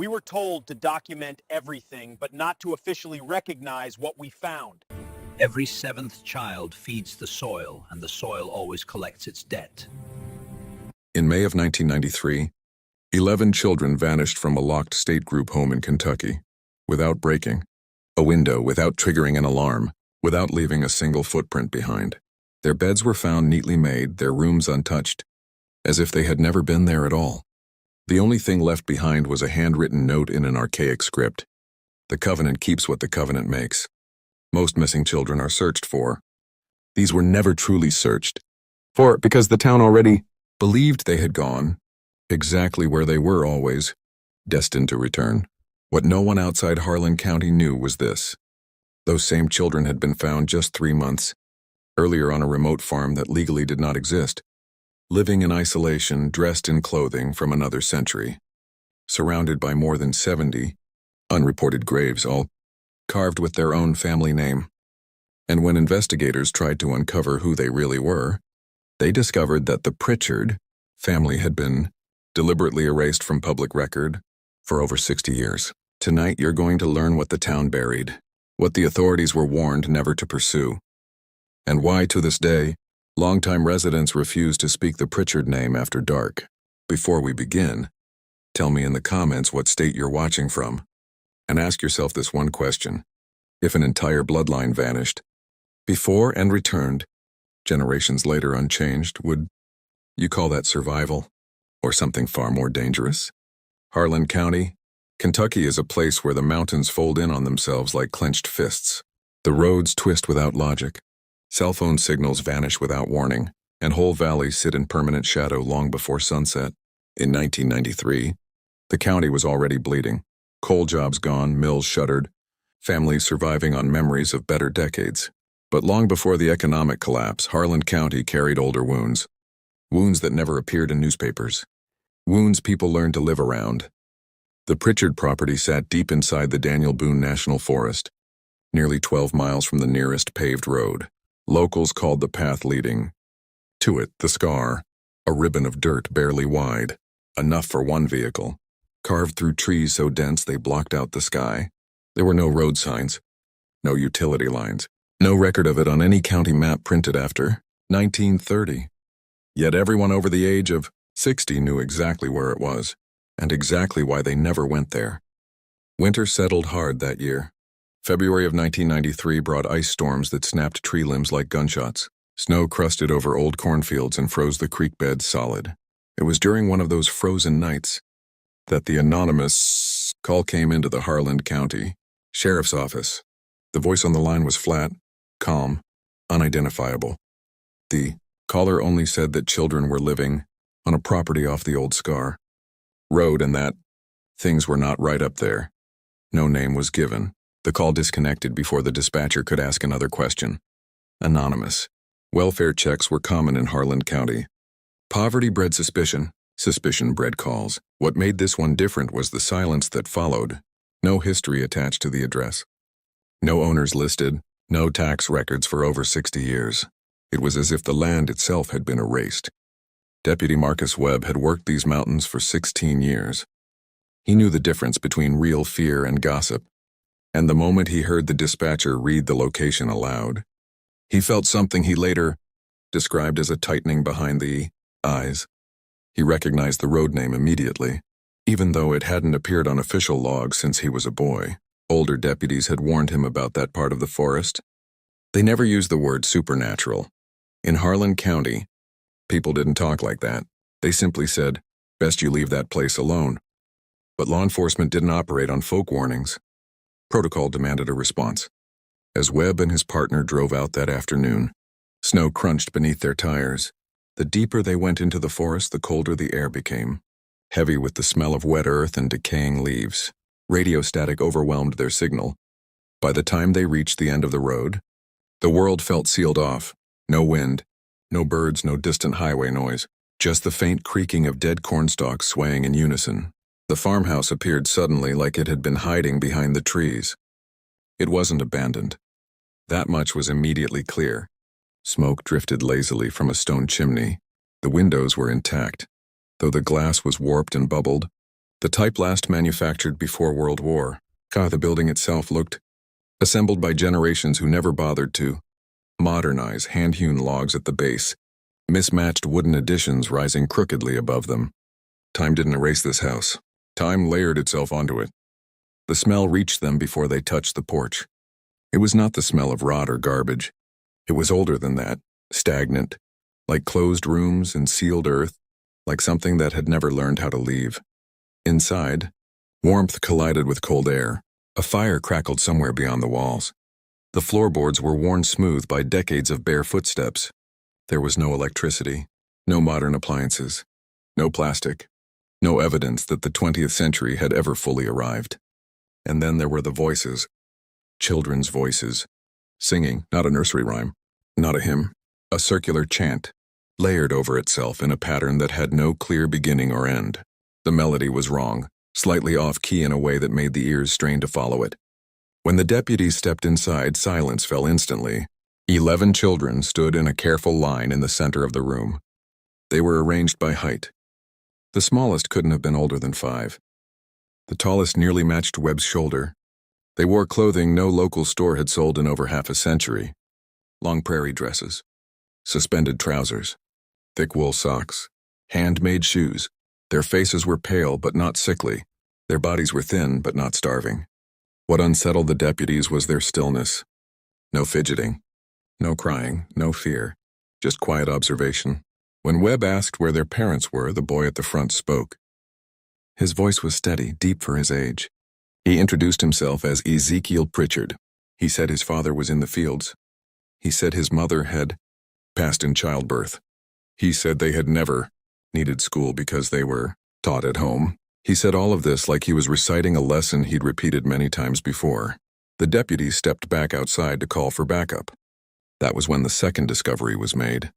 We were told to document everything, but not to officially recognize what we found. Every seventh child feeds the soil, and the soil always collects its debt. In May of 1993, 11 children vanished from a locked state group home in Kentucky, without breaking a window, without triggering an alarm, without leaving a single footprint behind. Their beds were found neatly made, their rooms untouched, as if they had never been there at all. The only thing left behind was a handwritten note in an archaic script. The covenant keeps what the covenant makes. Most missing children are searched for. These were never truly searched for because the town already believed they had gone exactly where they were always, destined to return. What no one outside Harlan County knew was this. Those same children had been found just 3 months earlier on a remote farm that legally did not exist, living in isolation, dressed in clothing from another century, surrounded by more than 70 unreported graves, all carved with their own family name. And when investigators tried to uncover who they really were, they discovered that the Pritchard family had been deliberately erased from public record for over 60 years. Tonight, you're going to learn what the town buried, what the authorities were warned never to pursue, and why, to this day, longtime residents refuse to speak the Pritchard name after dark. Before we begin, tell me in the comments what state you're watching from, and ask yourself this one question. If an entire bloodline vanished, before and returned, generations later unchanged, would you call that survival, or something far more dangerous? Harlan County, Kentucky is a place where the mountains fold in on themselves like clenched fists. The roads twist without logic. Cell phone signals vanish without warning, and whole valleys sit in permanent shadow long before sunset. In 1993, the county was already bleeding. Coal jobs gone, mills shuttered, families surviving on memories of better decades. But long before the economic collapse, Harlan County carried older wounds. Wounds that never appeared in newspapers. Wounds people learned to live around. The Pritchard property sat deep inside the Daniel Boone National Forest, nearly 12 miles from the nearest paved road. Locals called the path leading to it the Scar, a ribbon of dirt barely wide, enough for one vehicle, carved through trees so dense they blocked out the sky. There were no road signs, no utility lines, no record of it on any county map printed after 1930. Yet everyone over the age of 60 knew exactly where it was, and exactly why they never went there. Winter settled hard that year. February of 1993 brought ice storms that snapped tree limbs like gunshots. Snow crusted over old cornfields and froze the creek beds solid. It was during one of those frozen nights that the anonymous call came into the Harlan County Sheriff's Office. The voice on the line was flat, calm, unidentifiable. The caller only said that children were living on a property off the old Scar road and that things were not right up there. No name was given. The call disconnected before the dispatcher could ask another question. Anonymous. Welfare checks were common in Harlan County. Poverty bred suspicion. Suspicion bred calls. What made this one different was the silence that followed. No history attached to the address. No owners listed. No tax records for over 60 years. It was as if the land itself had been erased. Deputy Marcus Webb had worked these mountains for 16 years. He knew the difference between real fear and gossip. And the moment he heard the dispatcher read the location aloud, he felt something he later described as a tightening behind the eyes. He recognized the road name immediately, even though it hadn't appeared on official logs since he was a boy. Older deputies had warned him about that part of the forest. They never used the word supernatural. In Harlan County, people didn't talk like that. They simply said, "Best you leave that place alone." But law enforcement didn't operate on folk warnings. Protocol demanded a response. As Webb and his partner drove out that afternoon, snow crunched beneath their tires. The deeper they went into the forest, the colder the air became, heavy with the smell of wet earth and decaying leaves. Radio static overwhelmed their signal. By the time they reached the end of the road, the world felt sealed off. No wind, no birds, no distant highway noise, just the faint creaking of dead cornstalks swaying in unison. The farmhouse appeared suddenly like it had been hiding behind the trees. It wasn't abandoned. That much was immediately clear. Smoke drifted lazily from a stone chimney. The windows were intact, though the glass was warped and bubbled. The type last manufactured before World War. The building itself looked assembled by generations who never bothered to modernize hand-hewn logs at the base, mismatched wooden additions rising crookedly above them. Time didn't erase this house. Time layered itself onto it. The smell reached them before they touched the porch. It was not the smell of rot or garbage. It was older than that, stagnant, like closed rooms and sealed earth, like something that had never learned how to leave. Inside, warmth collided with cold air. A fire crackled somewhere beyond the walls. The floorboards were worn smooth by decades of bare footsteps. There was no electricity, no modern appliances, no plastic, no evidence that the 20th century had ever fully arrived. And then there were the voices, children's voices, singing, not a nursery rhyme, not a hymn, a circular chant, layered over itself in a pattern that had no clear beginning or end. The melody was wrong, slightly off-key in a way that made the ears strain to follow it. When the deputies stepped inside, silence fell instantly. 11 children stood in a careful line in the center of the room. They were arranged by height. The smallest couldn't have been older than 5. The tallest nearly matched Webb's shoulder. They wore clothing no local store had sold in over half a century. Long prairie dresses, suspended trousers, thick wool socks, handmade shoes. Their faces were pale but not sickly. Their bodies were thin but not starving. What unsettled the deputies was their stillness. No fidgeting, no crying, no fear, just quiet observation. When Webb asked where their parents were, the boy at the front spoke. His voice was steady, deep for his age. He introduced himself as Ezekiel Pritchard. He said his father was in the fields. He said his mother had passed in childbirth. He said they had never needed school because they were taught at home. He said all of this like he was reciting a lesson he'd repeated many times before. The deputies stepped back outside to call for backup. That was when the second discovery was made.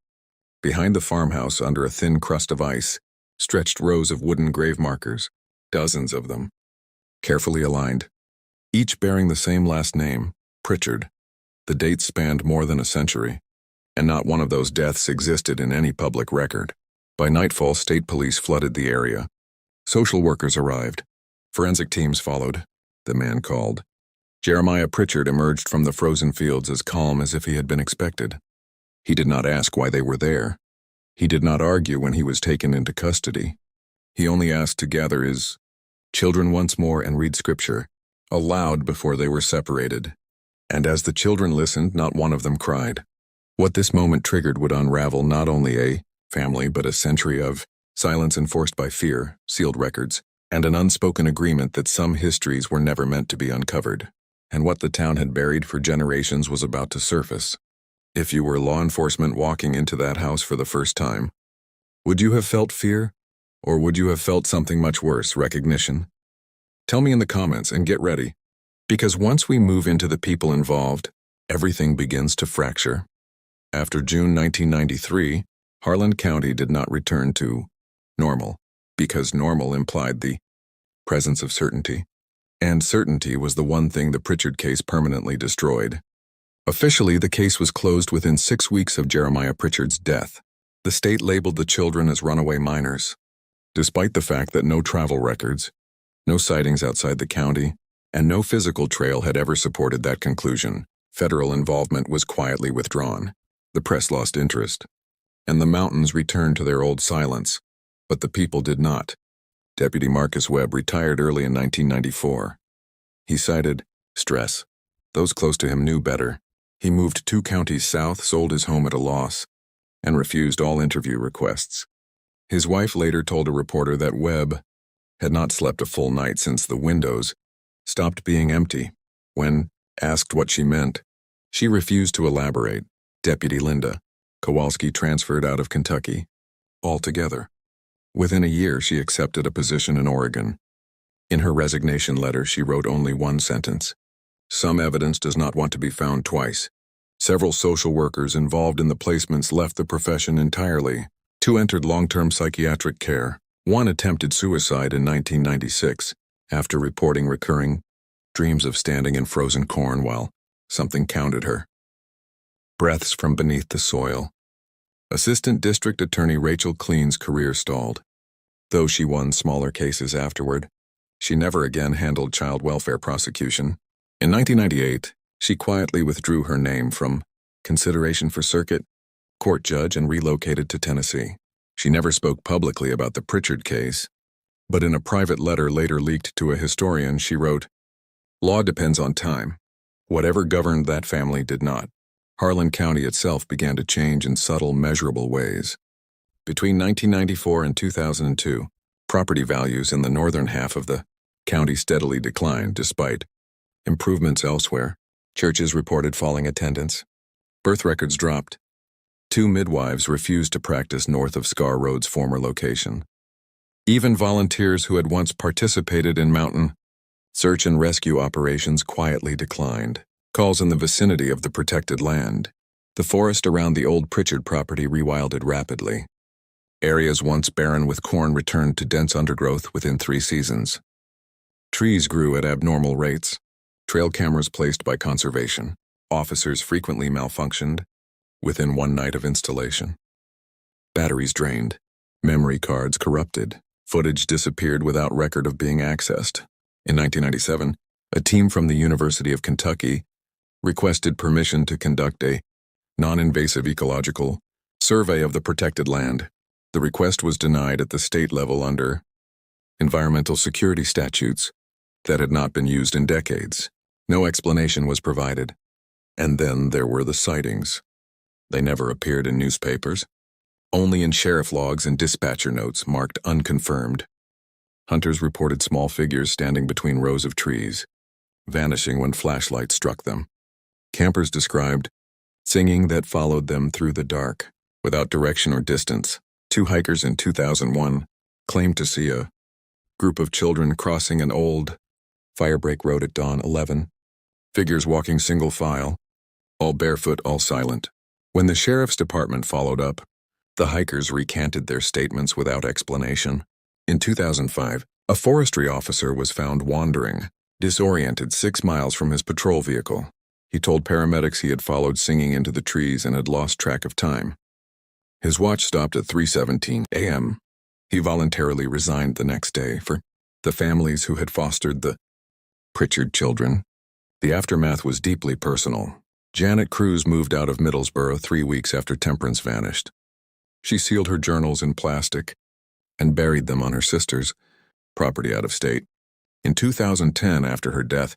Behind the farmhouse, under a thin crust of ice, stretched rows of wooden grave markers, dozens of them, carefully aligned, each bearing the same last name, Pritchard. The dates spanned more than a century, and not one of those deaths existed in any public record. By nightfall, state police flooded the area. Social workers arrived. Forensic teams followed. The man called. Jeremiah Pritchard emerged from the frozen fields as calm as if he had been expected. He did not ask why they were there. He did not argue when he was taken into custody. He only asked to gather his children once more and read scripture, aloud before they were separated. And as the children listened, not one of them cried. What this moment triggered would unravel not only a family, but a century of silence enforced by fear, sealed records, and an unspoken agreement that some histories were never meant to be uncovered. And what the town had buried for generations was about to surface. If you were law enforcement walking into that house for the first time, would you have felt fear? Or would you have felt something much worse, recognition? Tell me in the comments and get ready. Because once we move into the people involved, everything begins to fracture. After June 1993, Harlan County did not return to normal, because normal implied the presence of certainty. And certainty was the one thing the Pritchard case permanently destroyed. Officially, the case was closed within 6 weeks of Jeremiah Pritchard's death. The state labeled the children as runaway minors. Despite the fact that no travel records, no sightings outside the county, and no physical trail had ever supported that conclusion, federal involvement was quietly withdrawn. The press lost interest, and the mountains returned to their old silence. But the people did not. Deputy Marcus Webb retired early in 1994. He cited stress. Those close to him knew better. He moved 2 counties south, sold his home at a loss, and refused all interview requests. His wife later told a reporter that Webb had not slept a full night since the windows stopped being empty. When asked what she meant, she refused to elaborate. Deputy Linda Kowalski transferred out of Kentucky altogether. Within a year, she accepted a position in Oregon. In her resignation letter, she wrote only one sentence. Some evidence does not want to be found twice. Several social workers involved in the placements left the profession entirely. 2 entered long-term psychiatric care. 1 attempted suicide in 1996 after reporting recurring dreams of standing in frozen corn while something counted her. Breaths from beneath the soil. Assistant District Attorney Rachel Klein's career stalled. Though she won smaller cases afterward, She never again handled child welfare prosecution. In 1998, she quietly withdrew her name from consideration for circuit court judge and relocated to Tennessee. She never spoke publicly about the Pritchard case, but in a private letter later leaked to a historian, she wrote, "Law depends on time. Whatever governed that family did not." Harlan County itself began to change in subtle, measurable ways. Between 1994 and 2002, property values in the northern half of the county steadily declined despite improvements elsewhere. Churches reported falling attendance. Birth records dropped. 2 midwives refused to practice north of Scar Road's former location. Even volunteers who had once participated in mountain search and rescue operations quietly declined. Calls in the vicinity of the protected land. The forest around the old Pritchard property rewilded rapidly. Areas once barren with corn returned to dense undergrowth within 3 seasons. Trees grew at abnormal rates. Trail cameras placed by conservation. Officers frequently malfunctioned within 1 night of installation. Batteries drained. Memory cards corrupted. Footage disappeared without record of being accessed. In 1997, a team from the University of Kentucky requested permission to conduct a non-invasive ecological survey of the protected land. The request was denied at the state level under environmental security statutes that had not been used in decades. No explanation was provided. And then there were the sightings. They never appeared in newspapers, only in sheriff logs and dispatcher notes marked unconfirmed. Hunters reported small figures standing between rows of trees, vanishing when flashlights struck them. Campers described singing that followed them through the dark, without direction or distance. 2 hikers in 2001 claimed to see a group of children crossing an old firebreak road at dawn. 11 figures walking single file, all barefoot, all silent. When the sheriff's department followed up, the hikers recanted their statements without explanation. In 2005, a forestry officer was found wandering, disoriented 6 miles from his patrol vehicle. He told paramedics he had followed singing into the trees and had lost track of time. His watch stopped at 3:17 a.m. He voluntarily resigned the next day for the families who had fostered the Pritchard children. The aftermath was deeply personal. Janet Cruz moved out of Middlesboro 3 weeks after Temperance vanished. She sealed her journals in plastic and buried them on her sister's property out of state. In 2010, after her death,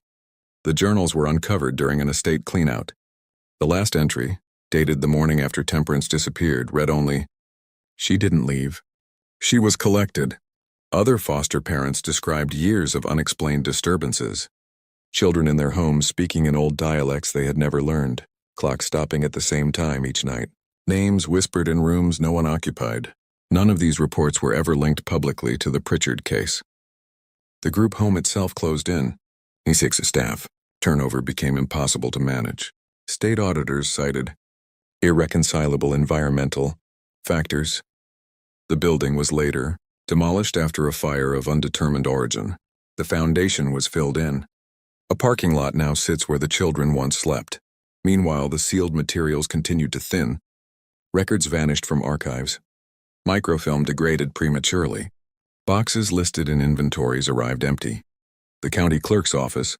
the journals were uncovered during an estate cleanout. The last entry, dated the morning after Temperance disappeared, read only, "She didn't leave. She was collected." Other foster parents described years of unexplained disturbances. Children in their homes speaking in old dialects they had never learned, clocks stopping at the same time each night, names whispered in rooms no one occupied. None of these reports were ever linked publicly to the Pritchard case. The group home itself closed in. 6 staff. Turnover became impossible to manage. State auditors cited irreconcilable environmental factors. The building was later demolished after a fire of undetermined origin. The foundation was filled in. A parking lot now sits where the children once slept. Meanwhile, the sealed materials continued to thin. Records vanished from archives. Microfilm degraded prematurely. Boxes listed in inventories arrived empty. The county clerk's office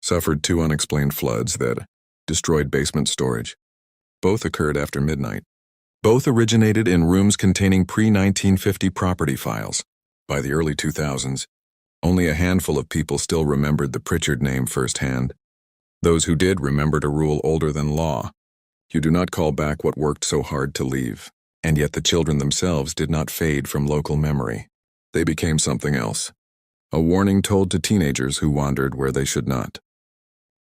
suffered 2 unexplained floods that destroyed basement storage. Both occurred after midnight. Both originated in rooms containing pre-1950 property files. By the early 2000s, only a handful of people still remembered the Pritchard name firsthand. Those who did remembered a rule older than law. You do not call back what worked so hard to leave. And yet the children themselves did not fade from local memory. They became something else. A warning told to teenagers who wandered where they should not.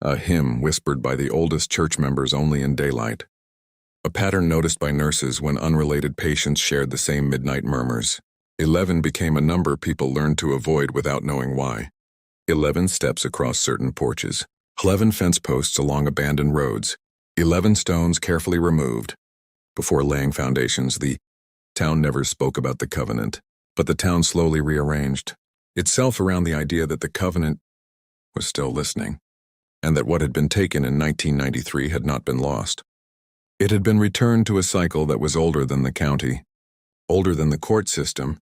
A hymn whispered by the oldest church members only in daylight. A pattern noticed by nurses when unrelated patients shared the same midnight murmurs. 11 became a number people learned to avoid without knowing why. 11 steps across certain porches. 11 fence posts along abandoned roads. 11 stones carefully removed. Before laying foundations, the town never spoke about the covenant, but the town slowly rearranged itself around the idea that the covenant was still listening, and that what had been taken in 1993 had not been lost. It had been returned to a cycle that was older than the county, older than the court system,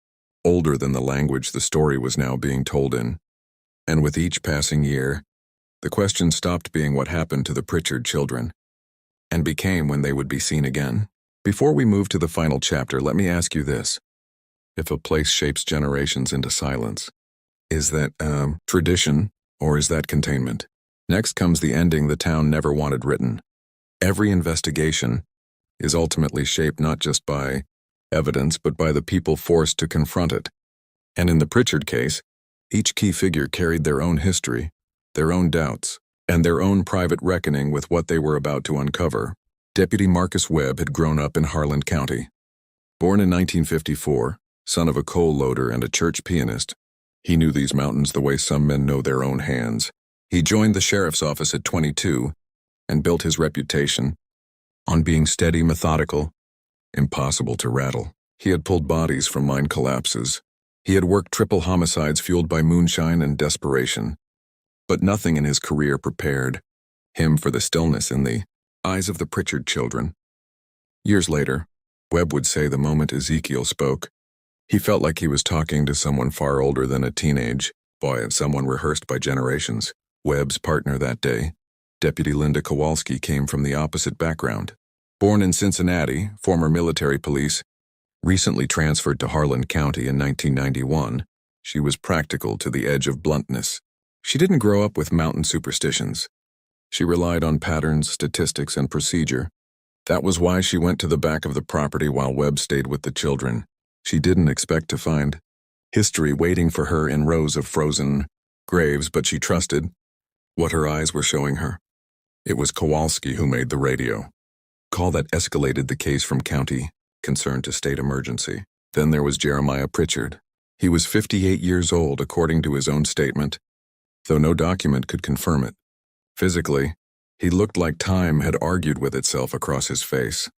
older than the language the story was now being told in. And with each passing year, the question stopped being what happened to the Pritchard children, and became when they would be seen again. Before we move to the final chapter, let me ask you this. If a place shapes generations into silence, is that tradition, or is that containment? Next comes the ending the town never wanted written. Every investigation is ultimately shaped not just by evidence, but by the people forced to confront it. And in the Pritchard case, each key figure carried their own history, their own doubts, and their own private reckoning with what they were about to uncover. Deputy Marcus Webb had grown up in Harlan County. Born in 1954, son of a coal loader and a church pianist, he knew these mountains the way some men know their own hands. He joined the sheriff's office at 22 and built his reputation on being steady, methodical, impossible to rattle. He had pulled bodies from mine collapses. He had worked triple homicides fueled by moonshine and desperation. But nothing in his career prepared him for the stillness in the eyes of the Pritchard children. Years later, Webb would say the moment Ezekiel spoke, he felt like he was talking to someone far older than a teenage boy, someone rehearsed by generations. Webb's partner that day, Deputy Linda Kowalski, came from the opposite background. Born in Cincinnati, former military police, recently transferred to Harlan County in 1991, she was practical to the edge of bluntness. She didn't grow up with mountain superstitions. She relied on patterns, statistics, and procedure. That was why she went to the back of the property while Webb stayed with the children. She didn't expect to find history waiting for her in rows of frozen graves, but she trusted what her eyes were showing her. It was Kowalski who made the radio call that escalated the case from county concern to state emergency. Then there was Jeremiah Pritchard. He was 58 years old, according to his own statement, though no document could confirm it. Physically, he looked like time had argued with itself across his face.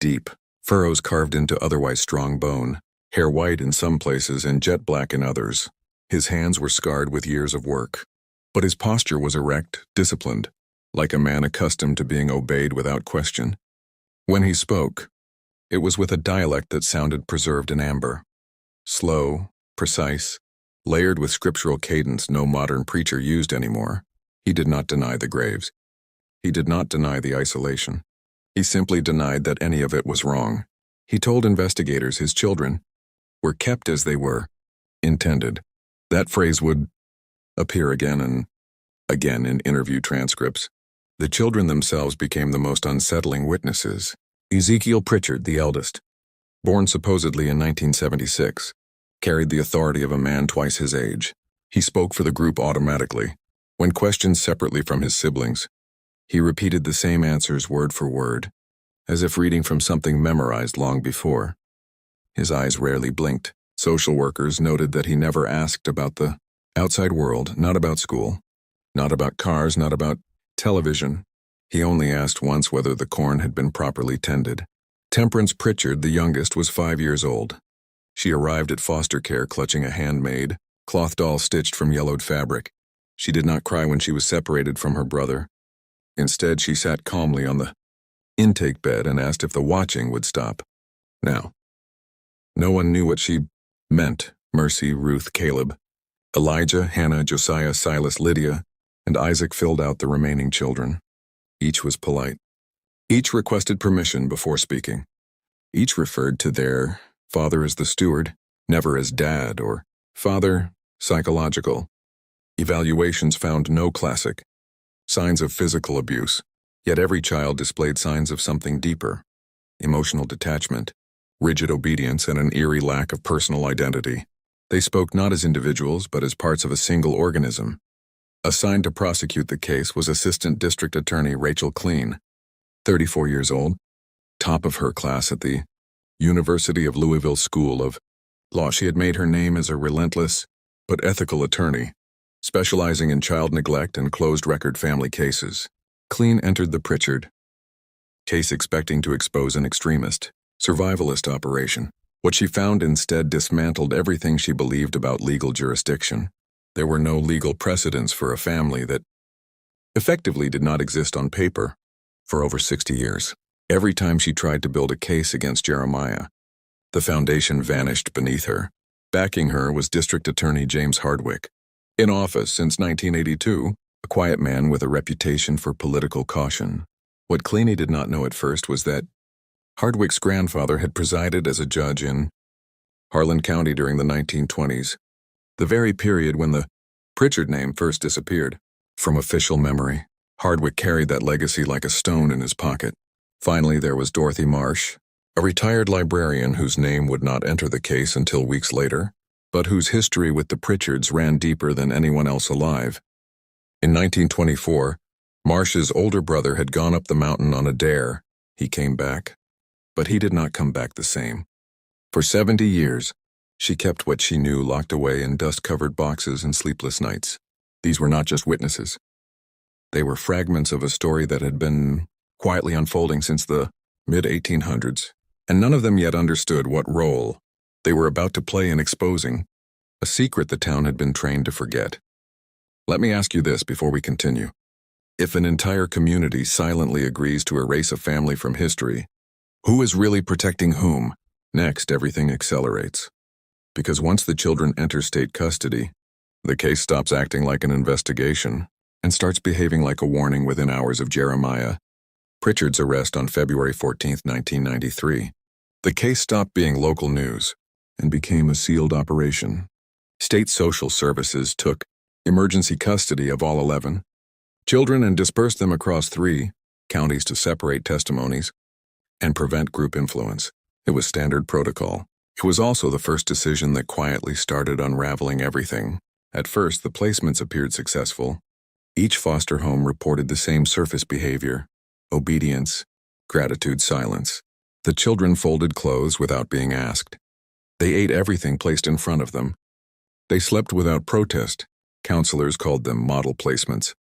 Deep, furrows carved into otherwise strong bone, hair white in some places and jet black in others. His hands were scarred with years of work. But his posture was erect, disciplined, like a man accustomed to being obeyed without question. When he spoke, it was with a dialect that sounded preserved in amber. Slow, precise, layered with scriptural cadence no modern preacher used anymore. He did not deny the graves. He did not deny the isolation. He simply denied that any of it was wrong. He told investigators his children were kept as they were intended. That phrase would appear again and again in interview transcripts. The children themselves became the most unsettling witnesses. Ezekiel Pritchard, the eldest, born supposedly in 1976, carried the authority of a man twice his age. He spoke for the group automatically. When questioned separately from his siblings, he repeated the same answers word for word, as if reading from something memorized long before. His eyes rarely blinked. Social workers noted that he never asked about the outside world, not about school, not about cars, not about television. He only asked once whether the corn had been properly tended. Temperance Pritchard, the youngest, was 5 years old. She arrived at foster care clutching a handmade cloth doll stitched from yellowed fabric. She did not cry when she was separated from her brother. Instead, she sat calmly on the intake bed and asked if the watching would stop. Now, no one knew what she meant. Mercy, Ruth, Caleb, Elijah, Hannah, Josiah, Silas, Lydia, and Isaac filled out the remaining children. Each was polite. Each requested permission before speaking. Each referred to their father as the steward, never as dad or father. Psychological evaluations found no classic signs of physical abuse, yet every child displayed signs of something deeper: emotional detachment, rigid obedience, and an eerie lack of personal identity. They spoke not as individuals, but as parts of a single organism. Assigned to prosecute the case was Assistant District Attorney Rachel Clean, 34 years old, top of her class at the University of Louisville School of Law. She had made her name as a relentless but ethical attorney, specializing in child neglect and closed-record family cases. Clean entered the Pritchard case expecting to expose an extremist, survivalist operation. What she found instead dismantled everything she believed about legal jurisdiction. There were no legal precedents for a family that effectively did not exist on paper for over 60 years. Every time she tried to build a case against Jeremiah, the foundation vanished beneath her. Backing her was District Attorney James Hardwick, In office since 1982, a quiet man with a reputation for political caution. What Cleany did not know at first was that Hardwick's grandfather had presided as a judge in Harlan County during the 1920s, the very period when the Pritchard name first disappeared from official memory. Hardwick carried that legacy like a stone in his pocket. Finally, there was Dorothy Marsh, a retired librarian whose name would not enter the case until weeks later, but whose history with the Pritchards ran deeper than anyone else alive. In 1924, Marsh's older brother had gone up the mountain on a dare. He came back, but he did not come back the same. For 70 years, she kept what she knew locked away in dust-covered boxes and sleepless nights. These were not just witnesses. They were fragments of a story that had been quietly unfolding since the mid-1800s, and none of them yet understood what role they were about to play in exposing a secret the town had been trained to forget. Let me ask you this before we continue. If an entire community silently agrees to erase a family from history, who is really protecting whom? Next, everything accelerates. Because once the children enter state custody, the case stops acting like an investigation and starts behaving like a warning within hours of Jeremiah Pritchard's arrest on February 14, 1993. The case stopped being local news and became a sealed operation. State social services took emergency custody of all 11 children and dispersed them across 3 counties to separate testimonies and prevent group influence. It was standard protocol. It was also the first decision that quietly started unraveling everything. At first, the placements appeared successful. Each foster home reported the same surface behavior: obedience, gratitude, silence. The children folded clothes without being asked. They ate everything placed in front of them. They slept without protest. Counselors called them model placements.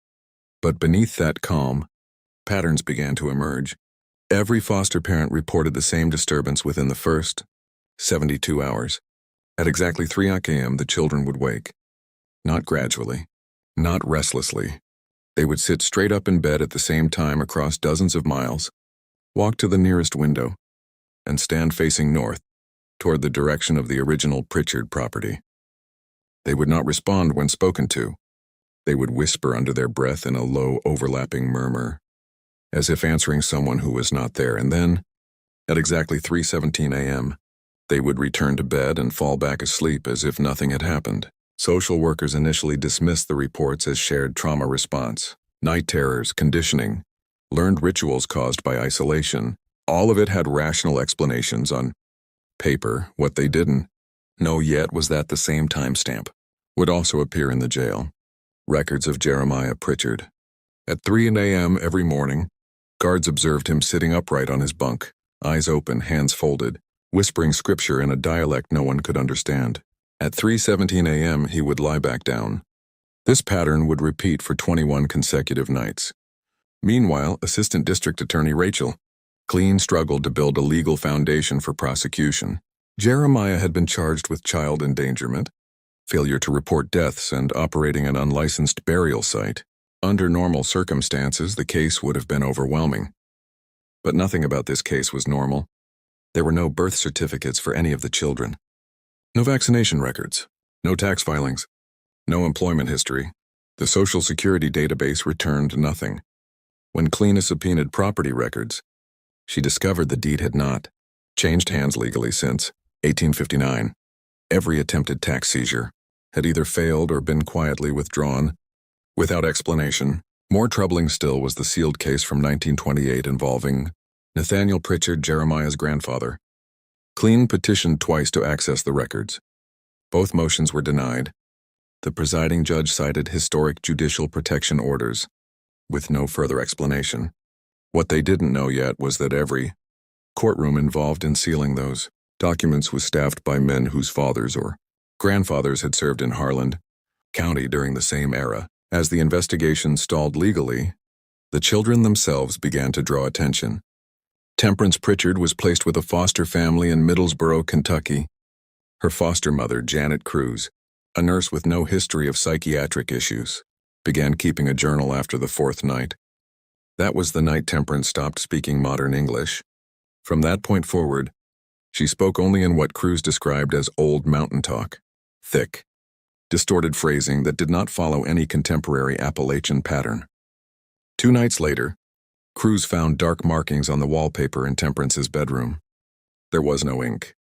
But beneath that calm, patterns began to emerge. Every foster parent reported the same disturbance within the first 72 hours. At exactly 3 a.m., the children would wake. Not gradually, not restlessly. They would sit straight up in bed at the same time across dozens of miles, walk to the nearest window, and stand facing north, toward the direction of the original Pritchard property. They would not respond when spoken to. They would whisper under their breath in a low, overlapping murmur, as if answering someone who was not there, and then, at exactly 3:17 a.m., they would return to bed and fall back asleep as if nothing had happened. Social workers initially dismissed the reports as shared trauma response, night terrors, conditioning, learned rituals caused by isolation. All of it had rational explanations on paper. What they didn't know yet was that the same timestamp would also appear in the jail. Records of Jeremiah Pritchard. At 3 a.m. every morning, guards observed him sitting upright on his bunk, eyes open, hands folded, whispering scripture in a dialect no one could understand. At 3:17 a.m., he would lie back down. This pattern would repeat for 21 consecutive nights. Meanwhile, Assistant District Attorney Rachel Clean struggled to build a legal foundation for prosecution. Jeremiah had been charged with child endangerment, failure to report deaths, and operating an unlicensed burial site. Under normal circumstances, the case would have been overwhelming. But nothing about this case was normal. There were no birth certificates for any of the children. No vaccination records, no tax filings, no employment history. The Social Security database returned nothing. When Cleena subpoenaed property records, she discovered the deed had not changed hands legally since 1859. Every attempted tax seizure had either failed or been quietly withdrawn, without explanation. More troubling still was the sealed case from 1928 involving Nathaniel Pritchard, Jeremiah's grandfather. Clean petitioned twice to access the records. Both motions were denied. The presiding judge cited historic judicial protection orders, with no further explanation. What they didn't know yet was that every courtroom involved in sealing those documents was staffed by men whose fathers or grandfathers had served in Harlan County during the same era. As the investigation stalled legally, the children themselves began to draw attention. Temperance Pritchard was placed with a foster family in Middlesboro, Kentucky. Her foster mother, Janet Cruz, a nurse with no history of psychiatric issues, began keeping a journal after the 4th night. That was the night Temperance stopped speaking modern English. From that point forward, she spoke only in what Cruz described as old mountain talk, thick, distorted phrasing that did not follow any contemporary Appalachian pattern. 2 nights later, crews found dark markings on the wallpaper in Temperance's bedroom. There was no ink,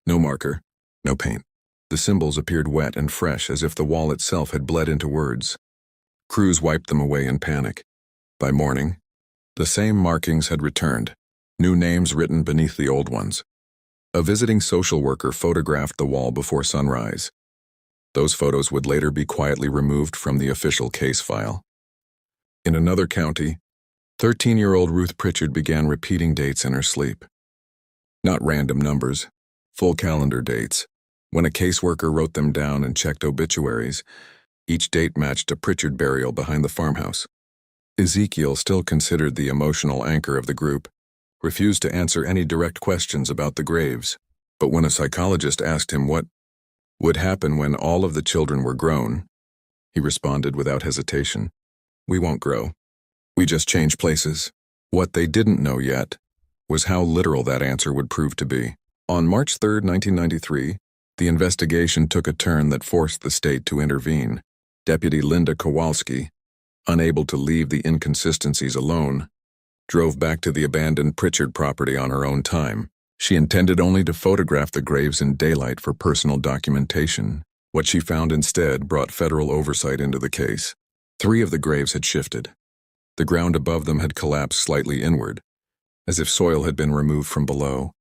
no marker, no paint. The symbols appeared wet and fresh, as if the wall itself had bled into words. Crews wiped them away in panic. By morning, the same markings had returned, new names written beneath the old ones. A visiting social worker photographed the wall before sunrise. Those photos would later be quietly removed from the official case file. In another county, 13-year-old Ruth Pritchard began repeating dates in her sleep. Not random numbers, full calendar dates. When a caseworker wrote them down and checked obituaries, each date matched a Pritchard burial behind the farmhouse. Ezekiel, still considered the emotional anchor of the group, refused to answer any direct questions about the graves. But when a psychologist asked him what would happen when all of the children were grown, he responded without hesitation, "We won't grow. We just change places." What they didn't know yet was how literal that answer would prove to be. On March 3, 1993, the investigation took a turn that forced the state to intervene. Deputy Linda Kowalski, unable to leave the inconsistencies alone, drove back to the abandoned Pritchard property on her own time. She intended only to photograph the graves in daylight for personal documentation. What she found instead brought federal oversight into the case. 3 of the graves had shifted. The ground above them had collapsed slightly inward, as if soil had been removed from below.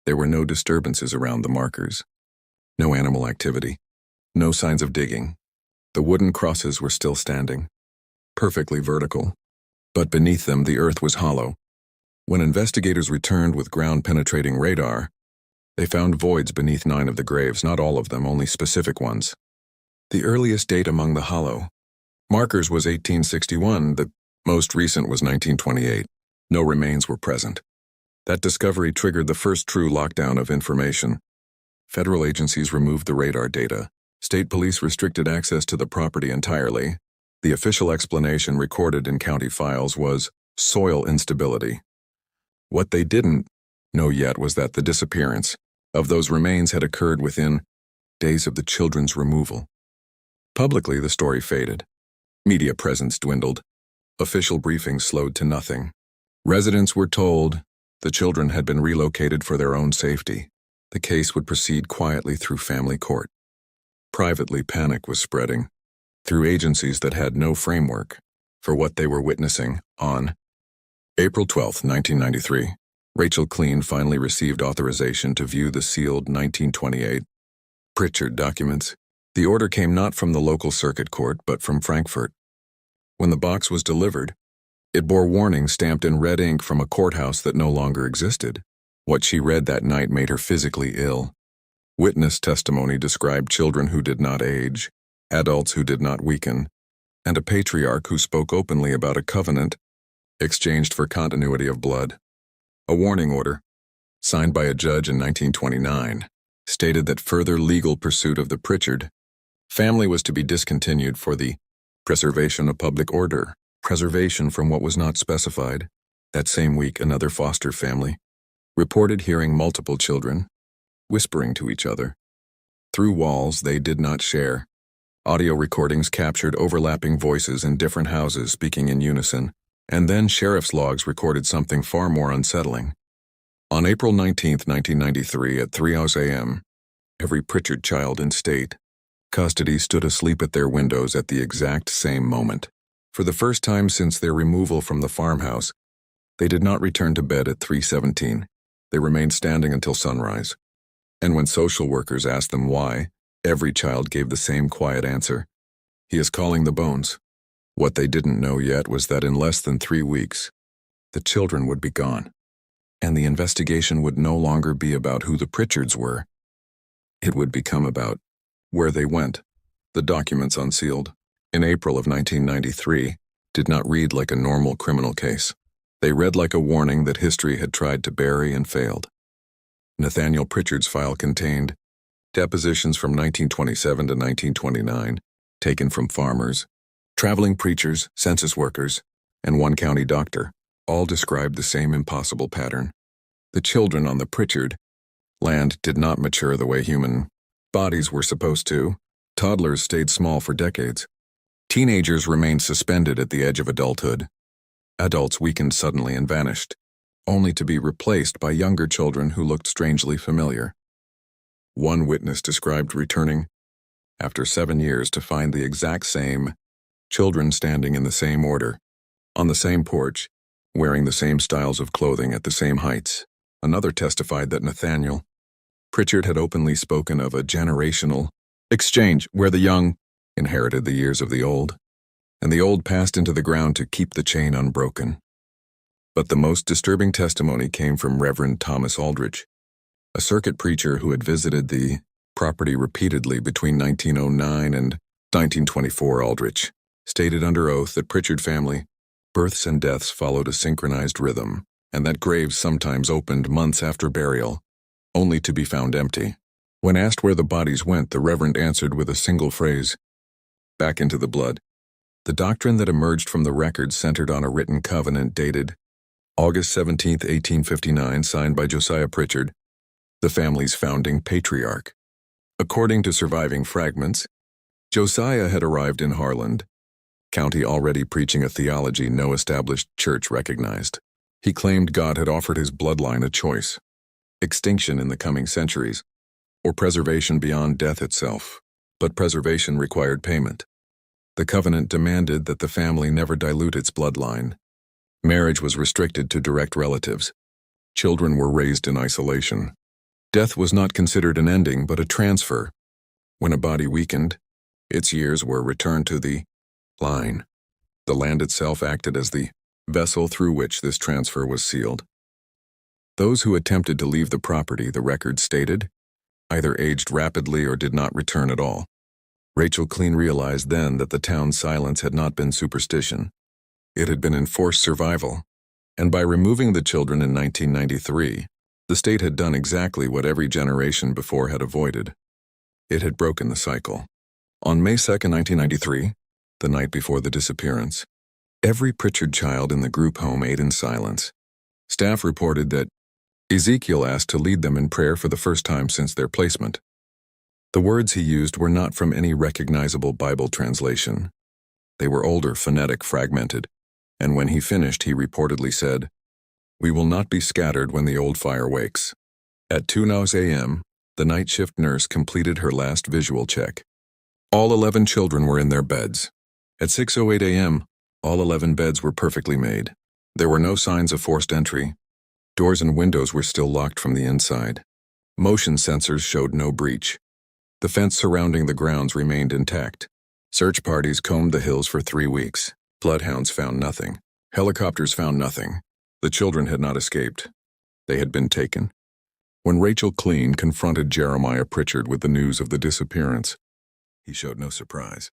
There were no disturbances around the markers. No animal activity. No signs of digging. The wooden crosses were still standing, perfectly vertical. But beneath them, the earth was hollow. When investigators returned with ground-penetrating radar, they found voids beneath 9 of the graves, not all of them, only specific ones. The earliest date among the hollow markers was 1861, the most recent was 1928. No remains were present. That discovery triggered the first true lockdown of information. Federal agencies removed the radar data. State police restricted access to the property entirely. The official explanation recorded in county files was soil instability. What they didn't know yet was that the disappearance of those remains had occurred within days of the children's removal. Publicly, the story faded. Media presence dwindled. Official briefings slowed to nothing. Residents were told the children had been relocated for their own safety. The case would proceed quietly through family court. Privately, panic was spreading through agencies that had no framework for what they were witnessing. On April 12, 1993, Rachel Clean finally received authorization to view the sealed 1928 Pritchard documents. The order came not from the local circuit court, but from Frankfurt. When the box was delivered, it bore warnings stamped in red ink from a courthouse that no longer existed. What she read that night made her physically ill. Witness testimony described children who did not age, adults who did not weaken, and a patriarch who spoke openly about a covenant exchanged for continuity of blood. A warning order, signed by a judge in 1929, stated that further legal pursuit of the Pritchard family was to be discontinued for the preservation of public order. Preservation from what was not specified. That same week, another foster family reported hearing multiple children whispering to each other. Through walls they did not share. Audio recordings captured overlapping voices in different houses speaking in unison, and then sheriff's logs recorded something far more unsettling. On April 19, 1993, at 3:00 a.m., every Pritchard child in state custody stood asleep at their windows at the exact same moment. For the first time since their removal from the farmhouse, they did not return to bed at 3:17. They remained standing until sunrise. And when social workers asked them why, every child gave the same quiet answer: "He is calling the bones." What they didn't know yet was that in less than 3 weeks, the children would be gone, and the investigation would no longer be about who the Pritchards were. It would become about where they went. The documents unsealed in April of 1993 did not read like a normal criminal case. They read like a warning that history had tried to bury and failed. Nathaniel Pritchard's file contained depositions from 1927 to 1929, taken from farmers, traveling preachers, census workers, and one county doctor. All described the same impossible pattern. The children on the Pritchard land did not mature the way human bodies were supposed to. Toddlers stayed small for decades. Teenagers remained suspended at the edge of adulthood. Adults weakened suddenly and vanished, only to be replaced by younger children who looked strangely familiar. One witness described returning, after 7 years, to find the exact same children standing in the same order, on the same porch, wearing the same styles of clothing at the same heights. Another testified that Nathaniel Pritchard had openly spoken of a generational exchange where the young inherited the years of the old, and the old passed into the ground to keep the chain unbroken. But the most disturbing testimony came from Reverend Thomas Aldrich, a circuit preacher who had visited the property repeatedly between 1909 and 1924. Aldrich stated under oath that Pritchard family births and deaths followed a synchronized rhythm, and that graves sometimes opened months after burial, only to be found empty. When asked where the bodies went, the Reverend answered with a single phrase, "Back into the blood." The doctrine that emerged from the records centered on a written covenant dated August 17, 1859, signed by Josiah Pritchard, the family's founding patriarch. According to surviving fragments, Josiah had arrived in Harland County already preaching a theology no established church recognized. He claimed God had offered his bloodline a choice: extinction in the coming centuries, or preservation beyond death itself. But preservation required payment. The covenant demanded that the family never dilute its bloodline. Marriage was restricted to direct relatives. Children were raised in isolation. Death was not considered an ending, but a transfer. When a body weakened, its years were returned to the line. The land itself acted as the vessel through which this transfer was sealed. Those who attempted to leave the property, the record stated, either aged rapidly or did not return at all. Rachel Clean realized then that the town's silence had not been superstition. It had been enforced survival, and by removing the children in 1993, the state had done exactly what every generation before had avoided. It had broken the cycle. On May 2, 1993, the night before the disappearance, every Pritchard child in the group home ate in silence. Staff reported that Ezekiel asked to lead them in prayer for the first time since their placement. The words he used were not from any recognizable Bible translation. They were older, phonetic, fragmented, and when he finished, he reportedly said, "We will not be scattered when the old fire wakes." At 2:00 a.m., the night shift nurse completed her last visual check. All 11 children were in their beds. At 6:08 a.m., all 11 beds were perfectly made. There were no signs of forced entry. Doors and windows were still locked from the inside. Motion sensors showed no breach. The fence surrounding the grounds remained intact. Search parties combed the hills for 3 weeks. Bloodhounds found nothing. Helicopters found nothing. The children had not escaped. They had been taken. When Rachel Clean confronted Jeremiah Pritchard with the news of the disappearance, he showed no surprise.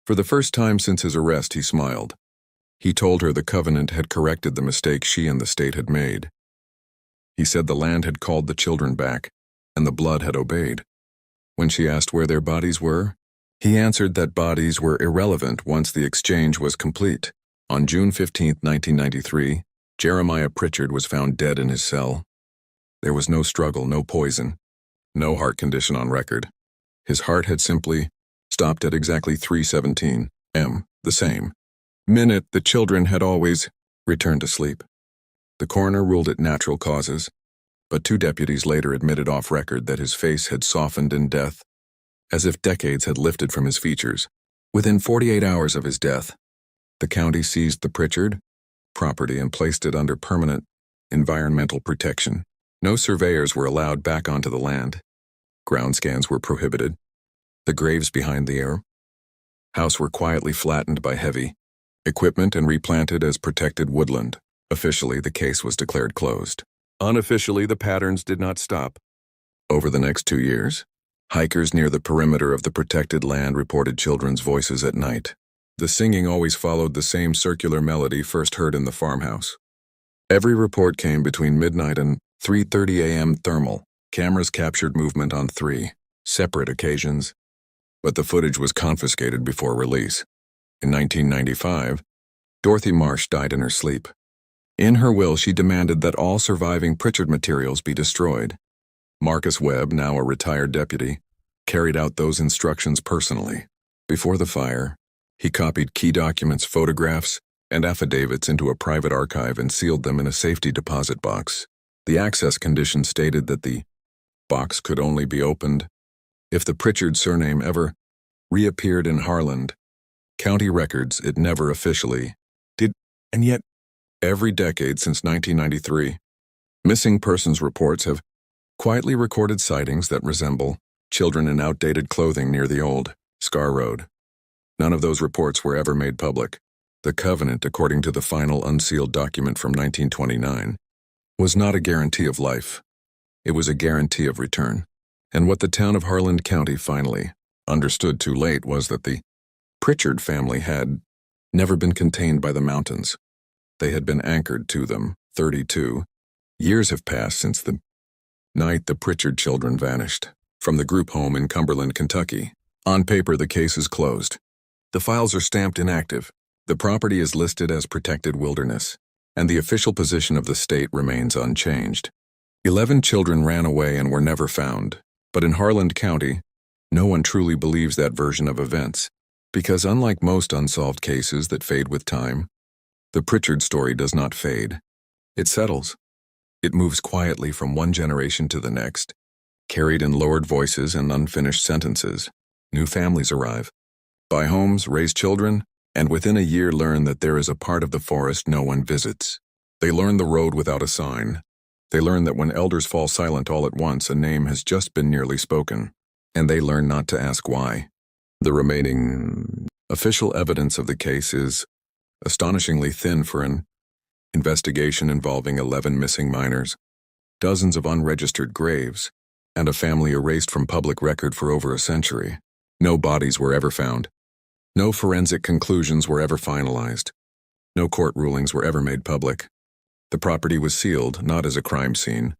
For the first time since his arrest, he smiled. He told her the covenant had corrected the mistake she and the state had made. He said the land had called the children back, and the blood had obeyed. When she asked where their bodies were, he answered that bodies were irrelevant once the exchange was complete. On June 15, 1993, Jeremiah Pritchard was found dead in his cell. There was no struggle, no poison, no heart condition on record. His heart had simply stopped at exactly 3:17 m, the same minute the children had always returned to sleep. The coroner ruled it natural causes, but 2 deputies later admitted off record that his face had softened in death, as if decades had lifted from his features. Within 48 hours of his death, the county seized the Pritchard property and placed it under permanent environmental protection. No surveyors were allowed back onto the land. Ground scans were prohibited. The graves behind the house were quietly flattened by heavy equipment and replanted as protected woodland. Officially, the case was declared closed. Unofficially, the patterns did not stop. Over the next 2 years, hikers near the perimeter of the protected land reported children's voices at night. The singing always followed the same circular melody first heard in the farmhouse. Every report came between midnight and 3:30 a.m. Thermal. Cameras captured movement on 3 separate occasions, but the footage was confiscated before release. In 1995, Dorothy Marsh died in her sleep. In her will, she demanded that all surviving Pritchard materials be destroyed. Marcus Webb, now a retired deputy, carried out those instructions personally. Before the fire, he copied key documents, photographs, and affidavits into a private archive and sealed them in a safety deposit box. The access condition stated that the box could only be opened if the Pritchard surname ever reappeared in Harlan County records. It never officially did, and yet, every decade since 1993, missing persons reports have quietly recorded sightings that resemble children in outdated clothing near the old Scar Road. None of those reports were ever made public. The covenant, according to the final unsealed document from 1929, was not a guarantee of life. It was a guarantee of return. And what the town of Harlan County finally understood too late was that the Pritchard family had never been contained by the mountains. They had been anchored to them. 32 years have passed since the night the Pritchard children vanished from the group home in Cumberland, Kentucky. On paper, the case is closed. The files are stamped inactive. The property is listed as protected wilderness, and the official position of the state remains unchanged. 11 children ran away and were never found, but in Harlan County, no one truly believes that version of events, because unlike most unsolved cases that fade with time, the Pritchard story does not fade. It settles. It moves quietly from one generation to the next, carried in lowered voices and unfinished sentences. New families arrive, buy homes, raise children, and within a year learn that there is a part of the forest no one visits. They learn the road without a sign. They learn that when elders fall silent all at once, a name has just been nearly spoken, and they learn not to ask why. The remaining official evidence of the case is astonishingly thin for an investigation involving 11 missing minors, dozens of unregistered graves, and a family erased from public record for over a century. No bodies were ever found. No forensic conclusions were ever finalized. No court rulings were ever made public. The property was sealed not as a crime scene,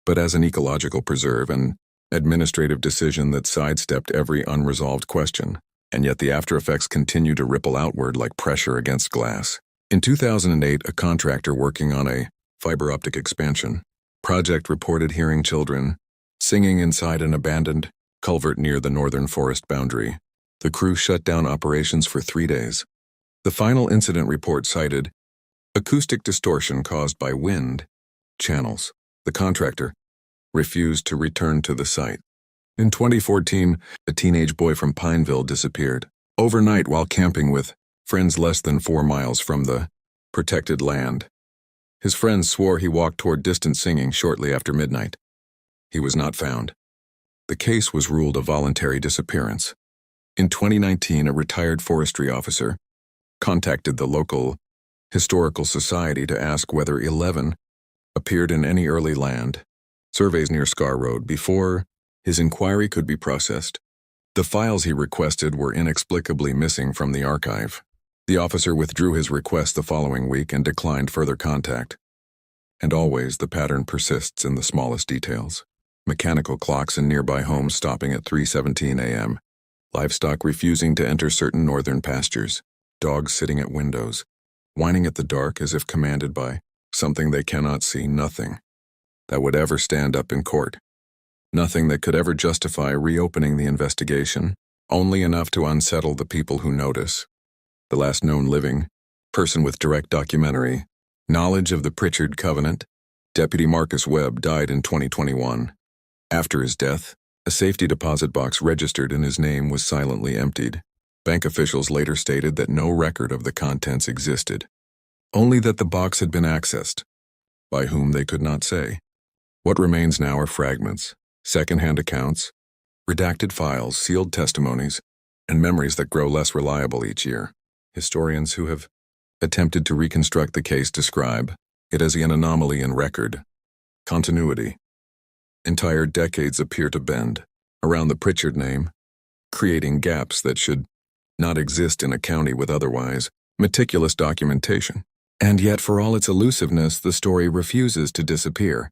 but as an ecological preserve, an administrative decision that sidestepped every unresolved question, and yet the aftereffects continue to ripple outward like pressure against glass. In 2008, a contractor working on a fiber optic expansion project reported hearing children singing inside an abandoned culvert near the northern forest boundary. The crew shut down operations for 3 days. The final incident report cited acoustic distortion caused by wind channels. The contractor refused to return to the site. In 2014, a teenage boy from Pineville disappeared overnight while camping with friends less than 4 miles from the protected land. His friends swore he walked toward distant singing shortly after midnight. He was not found. The case was ruled a voluntary disappearance. In 2019, a retired forestry officer contacted the local historical society to ask whether 11 appeared in any early land surveys near Scar Road before his inquiry could be processed. The files he requested were inexplicably missing from the archive. The officer withdrew his request the following week and declined further contact. And always the pattern persists in the smallest details. Mechanical clocks in nearby homes stopping at 3:17 a.m., livestock refusing to enter certain northern pastures, dogs sitting at windows, whining at the dark as if commanded by something they cannot see, nothing that would ever stand up in court. Nothing that could ever justify reopening the investigation, only enough to unsettle the people who notice. The last known living person with direct documentary knowledge of the Pritchard covenant, Deputy Marcus Webb, died in 2021. After his death, a safety deposit box registered in his name was silently emptied. Bank officials later stated that no record of the contents existed, only that the box had been accessed. By whom they could not say. What remains now are fragments, second-hand accounts, redacted files, sealed testimonies, and memories that grow less reliable each year. Historians who have attempted to reconstruct the case describe it as an anomaly in record continuity. Entire decades appear to bend around the Pritchard name, creating gaps that should not exist in a county with otherwise meticulous documentation. And yet, for all its elusiveness, the story refuses to disappear.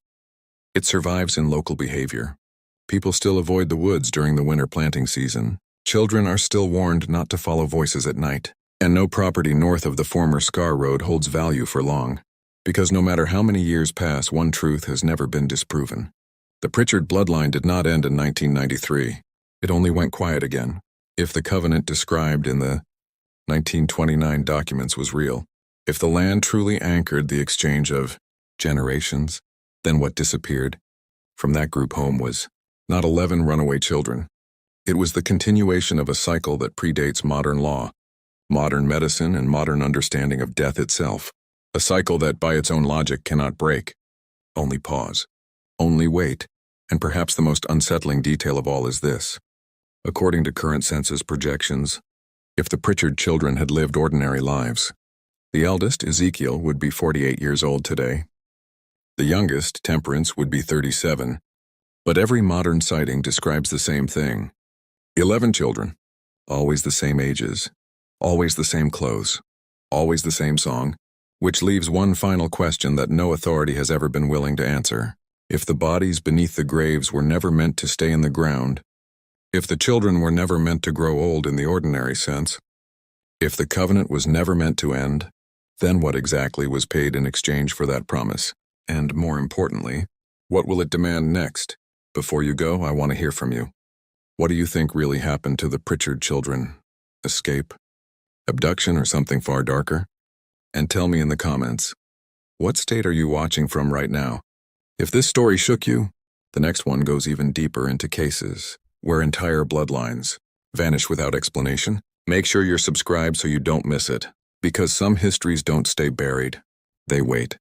It survives in local behavior. People still avoid the woods during the winter planting season. Children are still warned not to follow voices at night. And no property north of the former Scar Road holds value for long. Because no matter how many years pass, one truth has never been disproven. The Pritchard bloodline did not end in 1993. It only went quiet again. If the covenant described in the 1929 documents was real, if the land truly anchored the exchange of generations, then what disappeared from that group home was not 11 runaway children. It was the continuation of a cycle that predates modern law, modern medicine, and modern understanding of death itself. A cycle that, by its own logic, cannot break. Only pause. Only wait. And perhaps the most unsettling detail of all is this. According to current census projections, if the Pritchard children had lived ordinary lives, the eldest, Ezekiel, would be 48 years old today. The youngest, Temperance, would be 37. But every modern sighting describes the same thing. 11 children, always the same ages, always the same clothes, always the same song, which leaves one final question that no authority has ever been willing to answer. If the bodies beneath the graves were never meant to stay in the ground, if the children were never meant to grow old in the ordinary sense, if the covenant was never meant to end, then what exactly was paid in exchange for that promise? And more importantly, what will it demand next? Before you go, I want to hear from you. What do you think really happened to the Pritchard children? Escape? Abduction, or something far darker? And tell me in the comments, what state are you watching from right now? If this story shook you, the next one goes even deeper into cases where entire bloodlines vanish without explanation. Make sure you're subscribed so you don't miss it, because some histories don't stay buried, they wait.